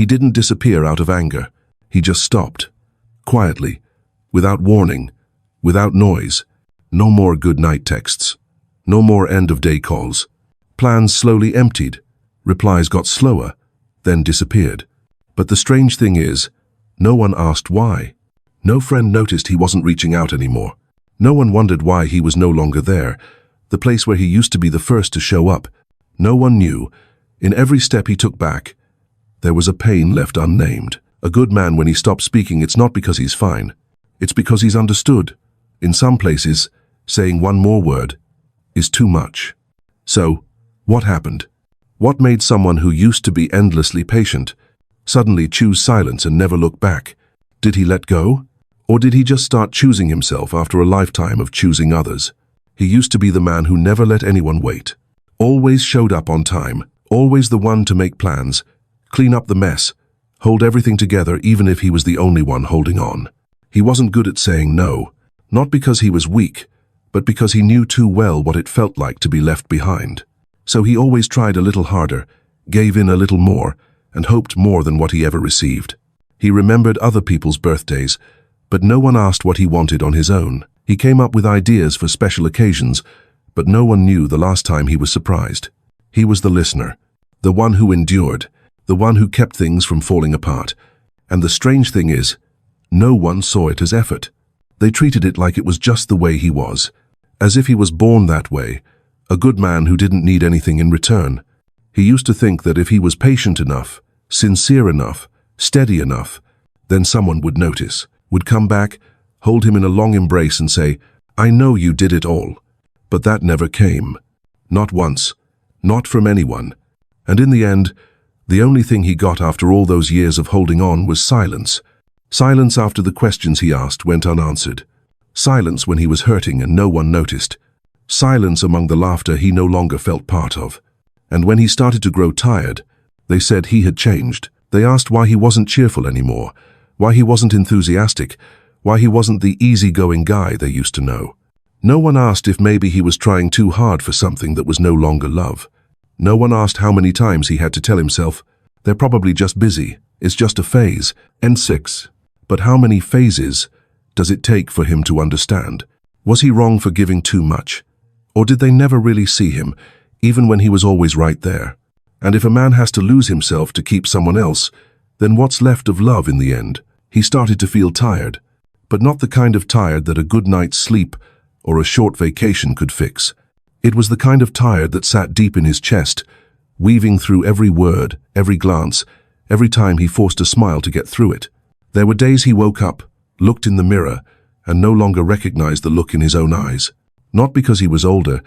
He didn't disappear out of anger. He just stopped. Quietly, without warning, without noise. No more good-night texts. No more end-of-day calls. Plans slowly emptied. Replies got slower, then disappeared. But the strange thing is, no one asked why. No friend noticed he wasn't reaching out anymore. No one wondered why he was no longer there, the place where he used to be the first to show up. No one knew. In every step he took back, there was a pain left unnamed. A good man, when he stops speaking, it's not because he's fine. It's because he's understood. In some places, saying one more word is too much. So, what happened? What made someone who used to be endlessly patient suddenly choose silence and never look back? Did he let go? Or did he just start choosing himself after a lifetime of choosing others? He used to be the man who never let anyone wait. Always showed up on time. Always the one to make plans, clean up the mess, hold everything together even if he was the only one holding on. He wasn't good at saying no, not because he was weak, but because he knew too well what it felt like to be left behind. So he always tried a little harder, gave in a little more, and hoped more than what he ever received. He remembered other people's birthdays, but no one asked what he wanted on his own. He came up with ideas for special occasions, but no one knew the last time he was surprised. He was the listener, the one who endured, the one who kept things from falling apart. And the strange thing is, no one saw it as effort. They treated it like it was just the way he was, as if he was born that way, a good man who didn't need anything in return. He used to think that if he was patient enough, sincere enough, steady enough, then someone would notice, would come back, hold him in a long embrace and say, "I know you did it all." But that never came. Not once. Not from anyone. And in the end, the only thing he got after all those years of holding on was silence. Silence after the questions he asked went unanswered. Silence when he was hurting and no one noticed. Silence among the laughter he no longer felt part of. And when he started to grow tired, they said he had changed. They asked why he wasn't cheerful anymore, why he wasn't enthusiastic, why he wasn't the easygoing guy they used to know. No one asked if maybe he was trying too hard for something that was no longer love. No one asked how many times he had to tell himself, "They're probably just busy, it's just a phase." And 6. But how many phases does it take for him to understand? Was he wrong for giving too much? Or did they never really see him, even when he was always right there? And if a man has to lose himself to keep someone else, then what's left of love in the end? He started to feel tired, but not the kind of tired that a good night's sleep or a short vacation could fix. It was the kind of tired that sat deep in his chest, weaving through every word, every glance, every time he forced a smile to get through it. There were days he woke up, looked in the mirror, and no longer recognized the look in his own eyes. Not because he was older,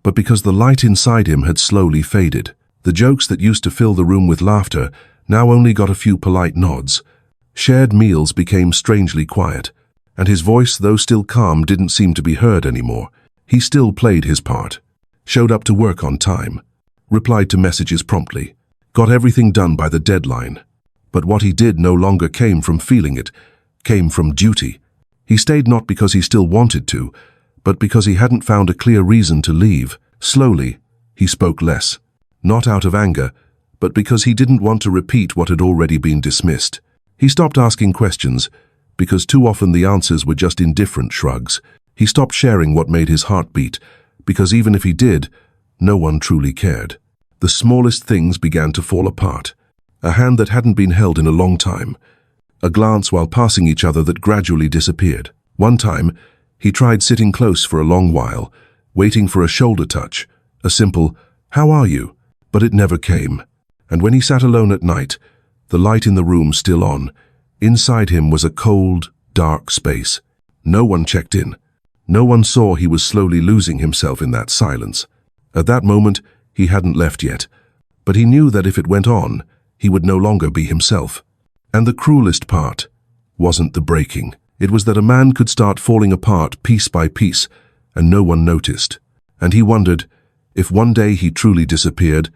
but because the light inside him had slowly faded. The jokes that used to fill the room with laughter now only got a few polite nods. Shared meals became strangely quiet, and his voice, though still calm, didn't seem to be heard anymore. He still played his part, showed up to work on time, replied to messages promptly, got everything done by the deadline. But what he did no longer came from feeling it, came from duty. He stayed not because he still wanted to, but because he hadn't found a clear reason to leave. Slowly, he spoke less, not out of anger, but because he didn't want to repeat what had already been dismissed. He stopped asking questions, because too often the answers were just indifferent shrugs. He stopped sharing what made his heart beat, because even if he did, no one truly cared. The smallest things began to fall apart. A hand that hadn't been held in a long time. A glance while passing each other that gradually disappeared. One time, he tried sitting close for a long while, waiting for a shoulder touch, a simple, "How are you?" But it never came. And when he sat alone at night, the light in the room still on, inside him was a cold, dark space. No one checked in. No one saw he was slowly losing himself in that silence. At that moment, he hadn't left yet, but he knew that if it went on, he would no longer be himself. And the cruelest part wasn't the breaking. It was that a man could start falling apart piece by piece, and no one noticed. And he wondered, if one day he truly disappeared,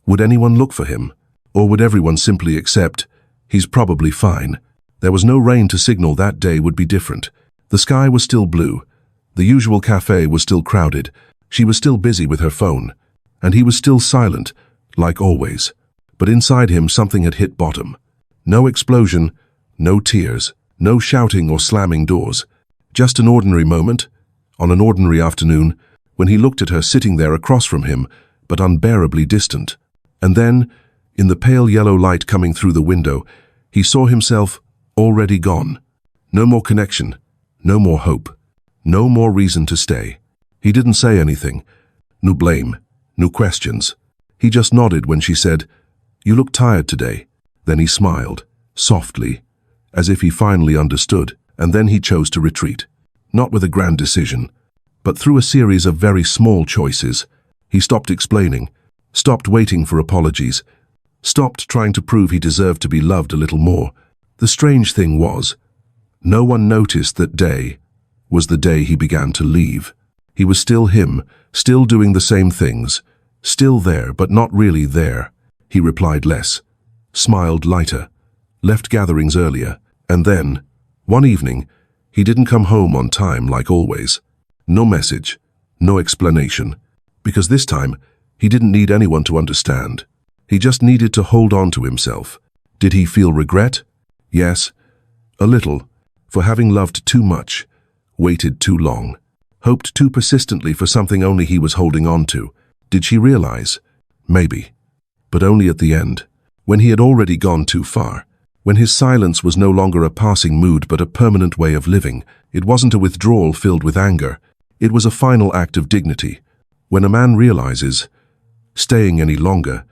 would anyone look for him? Or would everyone simply accept, "He's probably fine"? There was no rain to signal that day would be different. The sky was still blue. The usual cafe was still crowded. She was still busy with her phone. And he was still silent, like always. But inside him something had hit bottom. No explosion, no tears, no shouting or slamming doors. Just an ordinary moment, on an ordinary afternoon, when he looked at her sitting there across from him, but unbearably distant. And then, in the pale yellow light coming through the window, he saw himself already gone. No more connection, no more hope, no more reason to stay. He didn't say anything. No blame, no questions. He just nodded when she said, "You look tired today." Then he smiled, softly, as if he finally understood, and then he chose to retreat. Not with a grand decision, but through a series of very small choices. He stopped explaining, stopped waiting for apologies, stopped trying to prove he deserved to be loved a little more. The strange thing was, no one noticed that day was the day he began to leave. He was still him, still doing the same things, still there but not really there. He replied less, smiled lighter, left gatherings earlier, and then, one evening, he didn't come home on time like always. No message, no explanation, because this time he didn't need anyone to understand. He just needed to hold on to himself. Did he feel regret? Yes, a little, for having loved too much, waited too long, hoped too persistently for something only he was holding on to. Did she realize? Maybe, but only at the end, when he had already gone too far. When his silence was no longer a passing mood but a permanent way of living. It wasn't a withdrawal filled with anger. It was a final act of dignity. When a man realizes, staying any longer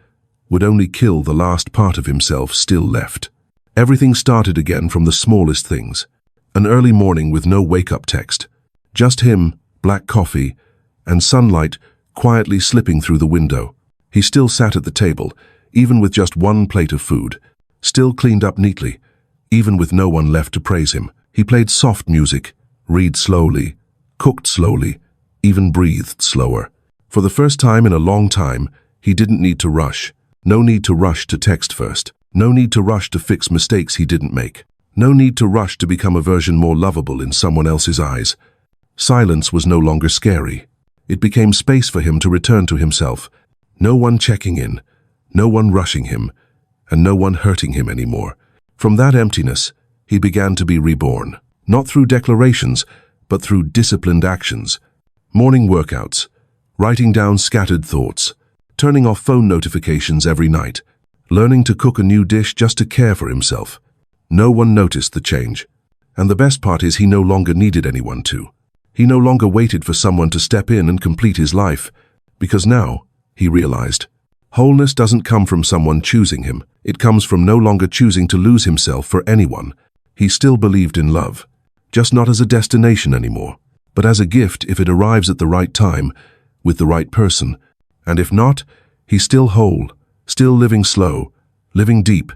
would only kill the last part of himself still left. Everything started again from the smallest things. An early morning with no wake-up text. Just him, black coffee, and sunlight quietly slipping through the window. He still sat at the table, even with just one plate of food. Still cleaned up neatly, even with no one left to praise him. He played soft music, read slowly, cooked slowly, even breathed slower. For the first time in a long time, he didn't need to rush. No need to rush to text first. No need to rush to fix mistakes he didn't make. No need to rush to become a version more lovable in someone else's eyes. Silence was no longer scary. It became space for him to return to himself. No one checking in, no one rushing him, and no one hurting him anymore. From that emptiness, he began to be reborn. Not through declarations, but through disciplined actions. Morning workouts, writing down scattered thoughts, turning off phone notifications every night, learning to cook a new dish just to care for himself. No one noticed the change. And the best part is he no longer needed anyone to. He no longer waited for someone to step in and complete his life. Because now, he realized, wholeness doesn't come from someone choosing him. It comes from no longer choosing to lose himself for anyone. He still believed in love, just not as a destination anymore, but as a gift if it arrives at the right time, with the right person. And if not, he's still whole, still living slow, living deep,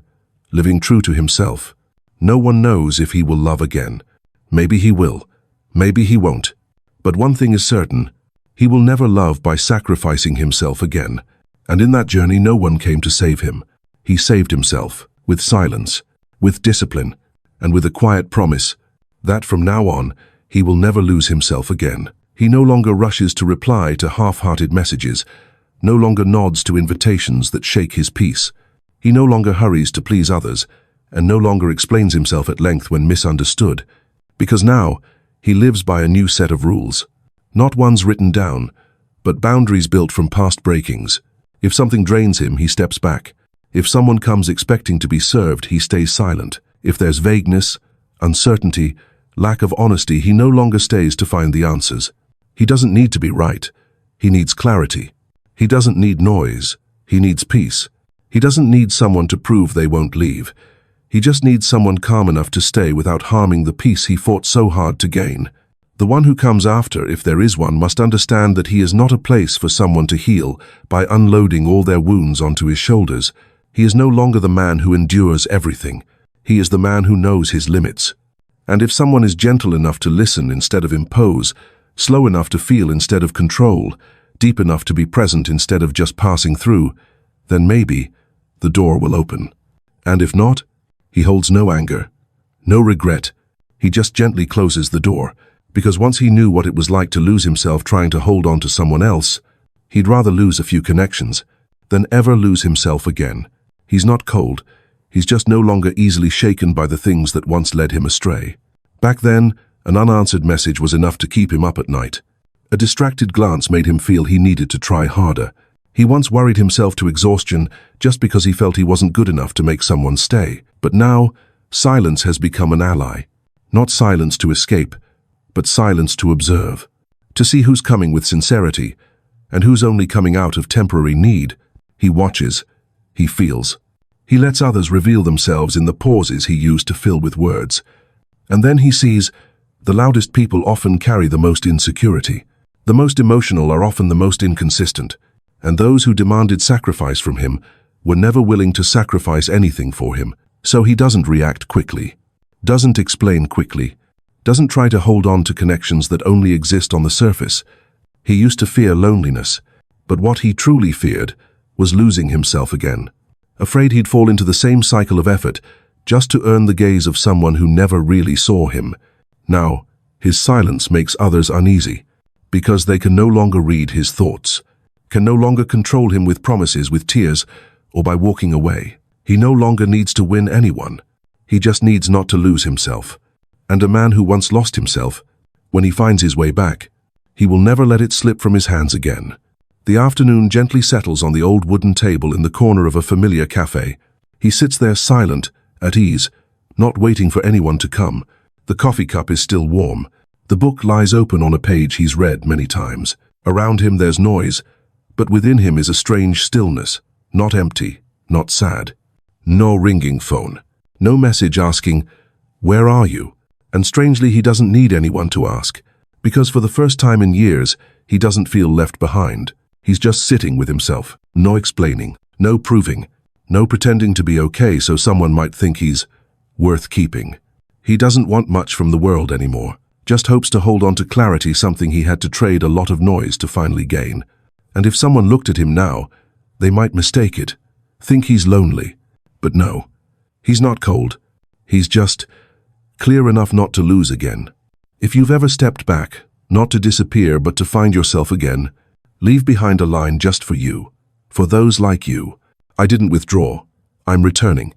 living true to himself. No one knows if he will love again. Maybe he will, maybe he won't. But one thing is certain, he will never love by sacrificing himself again. And in that journey no one came to save him. He saved himself, with silence, with discipline, and with a quiet promise that from now on, he will never lose himself again. He no longer rushes to reply to half-hearted messages, no longer nods to invitations that shake his peace. He no longer hurries to please others, and no longer explains himself at length when misunderstood. Because now, he lives by a new set of rules. Not ones written down, but boundaries built from past breakings. If something drains him, he steps back. If someone comes expecting to be served, he stays silent. If there's vagueness, uncertainty, lack of honesty, he no longer stays to find the answers. He doesn't need to be right. He needs clarity. He doesn't need noise. He needs peace. He doesn't need someone to prove they won't leave. He just needs someone calm enough to stay without harming the peace he fought so hard to gain. The one who comes after, if there is one, must understand that he is not a place for someone to heal by unloading all their wounds onto his shoulders. He is no longer the man who endures everything. He is the man who knows his limits. And if someone is gentle enough to listen instead of impose, slow enough to feel instead of control, deep enough to be present instead of just passing through, then maybe the door will open. And if not, he holds no anger, no regret. He just gently closes the door. Because once he knew what it was like to lose himself trying to hold on to someone else, he'd rather lose a few connections than ever lose himself again. He's not cold, He's just no longer easily shaken by the things that once led him astray. Back then, an unanswered message was enough to keep him up at night. A distracted glance made him feel he needed to try harder. He once worried himself to exhaustion just because he felt he wasn't good enough to make someone stay. But now, silence has become an ally. Not silence to escape, but silence to observe. To see who's coming with sincerity, and who's only coming out of temporary need. He watches. He feels. He lets others reveal themselves in the pauses he used to fill with words. And then he sees the loudest people often carry the most insecurity. The most emotional are often the most inconsistent. And those who demanded sacrifice from him were never willing to sacrifice anything for him. So he doesn't react quickly, doesn't explain quickly, doesn't try to hold on to connections that only exist on the surface. He used to fear loneliness, but what he truly feared was losing himself again. Afraid he'd fall into the same cycle of effort just to earn the gaze of someone who never really saw him. Now, his silence makes others uneasy, because they can no longer read his thoughts, can no longer control him with promises, with tears, or by walking away. He no longer needs to win anyone. He just needs not to lose himself. And a man who once lost himself, when he finds his way back, he will never let it slip from his hands again. The afternoon gently settles on the old wooden table in the corner of a familiar cafe. He sits there silent, at ease, not waiting for anyone to come. The coffee cup is still warm. The book lies open on a page he's read many times. Around him there's noise, but within him is a strange stillness, not empty, not sad. No ringing phone. No message asking, "Where are you?" And strangely, he doesn't need anyone to ask, because for the first time in years, he doesn't feel left behind. He's just sitting with himself. No explaining, no proving, no pretending to be okay so someone might think he's worth keeping. He doesn't want much from the world anymore, just hopes to hold on to clarity, something he had to trade a lot of noise to finally gain. And if someone looked at him now, they might mistake it, think he's lonely. But no, he's not cold. He's just clear enough not to lose again. If you've ever stepped back, not to disappear but to find yourself again, leave behind a line just for you, for those like you. I didn't withdraw. I'm returning.